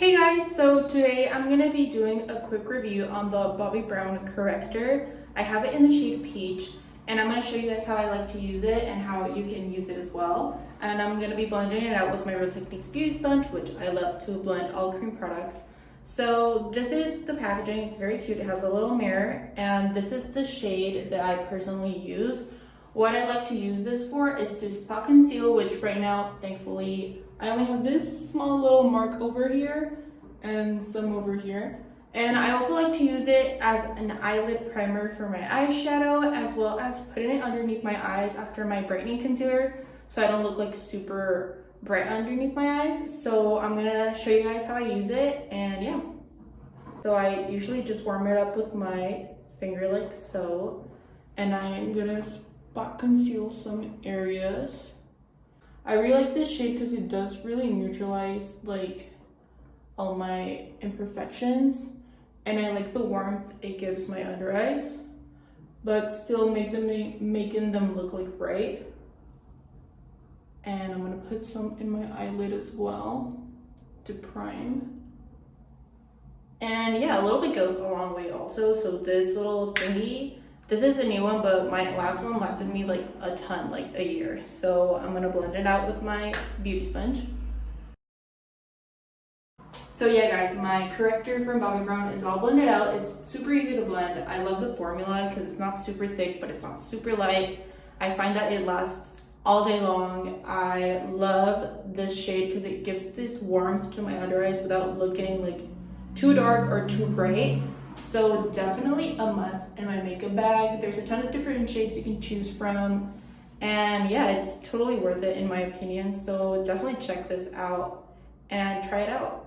Hey guys, so today I'm going to be doing a quick review on the Bobbi Brown Corrector. I have it in the shade Peach, and I'm going to show you guys how I like to use it and how you can use it as well. And I'm going to be blending it out with my Real Techniques Beauty Sponge, which I love to blend all cream products. So this is the packaging. It's very cute. It has a little mirror, and this is the shade that I personally use. What I like to use this for is to spot conceal, which right now, thankfully, I only have this small little mark over here and some over here. And I also like to use it as an eyelid primer for my eyeshadow, as well as putting it underneath my eyes after my brightening concealer, so I don't look like super bright underneath my eyes. So I'm gonna show you guys how I use it, and yeah. So I usually just warm it up with my finger like so, and I'm gonna spot conceal some areas. I really like this shade because it does really neutralize like all my imperfections, and I like the warmth it gives my under eyes, but still making them look like bright. And I'm gonna put some in my eyelid as well to prime. And yeah, a little bit goes a long way also. So this little thingy, this is a new one, but my last one lasted me like a ton, like a year. So I'm gonna blend it out with my beauty sponge. So yeah guys, my corrector from Bobbi Brown is all blended out. It's super easy to blend. I love the formula because it's not super thick, but it's not super light. I find that it lasts all day long. I love this shade because it gives this warmth to my under eyes without looking like too dark or too bright. So definitely a must in my makeup bag. There's a ton of different shades you can choose from, and yeah, it's totally worth it in my opinion. So definitely check this out and try it out.